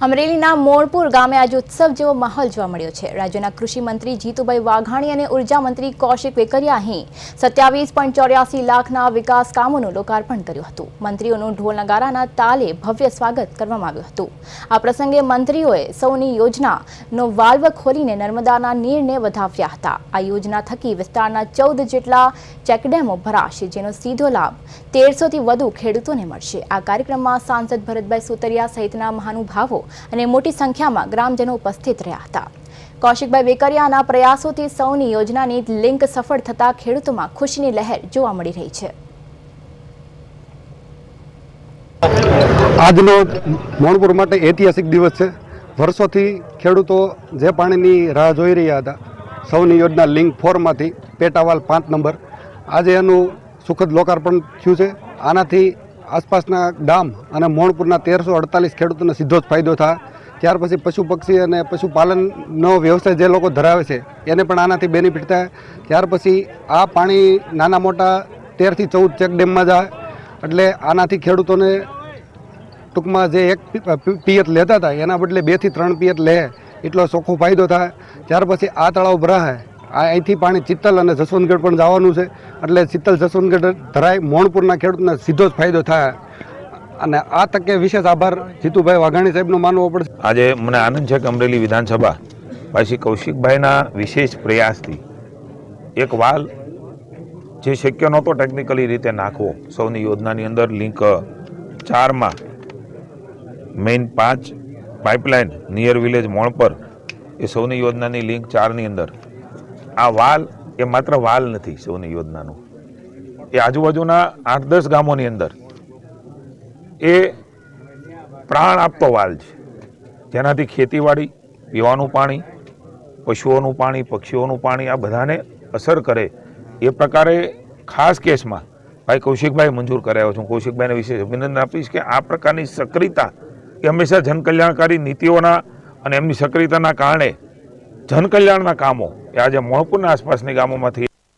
અમરેલીના મોણપુર ગામે આજે ઉત્સવ જેવો માહોલ જોવા મળ્યો છે। રાજ્યના કૃષિ મંત્રી જીતુભાઈ વાઘાણી અને ઉર્જા મંત્રી કૌશિક વેકરિયા અહીં 27.84 લાખના વિકાસ કામોનું લોકાર્પણ કર્યું હતું। મંત્રીઓનું ઢોલ નગારાના તાલે ભવ્ય સ્વાગત કરવામાં આવ્યું હતું। આ પ્રસંગે મંત્રીઓએ સૌની યોજનાનો વાલ્વ ખોલીને નર્મદાના નીરને વધાવ્યા હતા। આ યોજના થકી વિસ્તારના 14 જેટલા ચેકડેમો ભરાશે, જેનો સીધો લાભ 1300 થી વધુ ખેડૂતોને મળશે। આ કાર્યક્રમમાં સાંસદ ભરતભાઈ સુતરિયા સહિતના મહાનુભાવો અને મોટી સંખ્યામાં ગ્રામજનો ઉપસ્થિત રહ્યા હતા। કૌશિકભાઈ વેકરિયાના પ્રયાસોથી સૌની યોજનાની લિંક સફળ થતા ખેડૂતોમાં ખુશીની લહેર જોવા મળી રહી છે। આજનો મોણપુર માટે ઐતિહાસિક દિવસ છે। વર્ષોથી ખેડૂતો જે પાણીની રાહ જોઈ રહ્યા હતા, સૌની યોજના લિંક 4 માંથી પેટાવાલ 5 નંબર, આજે એનું સુખદ લોકાર્પણ થયું છે। આનાથી આસપાસના ગામ અને મોણપુરના 1348 ખેડૂતોને સીધો જ ફાયદો થાય। ત્યાર પછી પશુ પક્ષી અને પશુપાલનનો વ્યવસાય જે લોકો ધરાવે છે એને પણ આનાથી બેનિફિટ થાય। ત્યાર પછી આ પાણી નાના મોટા 13 થી 14 ચેક ડેમમાં જાય, એટલે આનાથી ખેડૂતોને ટૂંકમાં જે એક પિયત લેતા હતા એના બદલે 2 થી 3 પિયત લે એટલો ચોખ્ખો ફાયદો થાય। ત્યાર પછી આ તળાવ ભરાય, અહીંથી પાણી ચિત્તલ અને જસવંતગઢ પણ જવાનું છે, એટલે ચિત્તલ જસવંતગઢ ધરાય મોણપુરના ખેડૂતને સીધો જ ફાયદો થાય। અને આ તકે વિશેષ આભાર જીતુભાઈ વાઘાણી સાહેબનો માનવો પડશે। આજે મને આનંદ છે કે અમરેલી વિધાનસભા પાછી કૌશિકભાઈના વિશેષ પ્રયાસથી એક વાલ જે શક્ય નહોતો ટેકનિકલી રીતે નાખવો, સૌની યોજનાની અંદર લિંક 4માં main 5 pipeline near village Monpar, એ સૌની યોજનાની લિંક 4ની અંદર આ વાલ એ માત્ર વાલ નથી, સૌની યોજનાનું એ આજુબાજુના 8-10 ગામોની અંદર એ પ્રાણ આપતો વાલ છે, જેનાથી ખેતીવાડી, પીવાનું પાણી, પશુઓનું પાણી, પક્ષીઓનું પાણી આ બધાને અસર કરે એ પ્રકારે ખાસ કેસમાં ભાઈ કૌશિકભાઈ મંજૂર કરાયો છું। કૌશિકભાઈને વિશેષ અભિનંદન આપીશ કે આ પ્રકારની સક્રિયતા એ હંમેશા જનકલ્યાણકારી નીતિઓના અને એમની સક્રિયતાના કારણે જનકલ્યાણના કામો એ આજે મોણપુરના આસપાસની ગામોમાંથી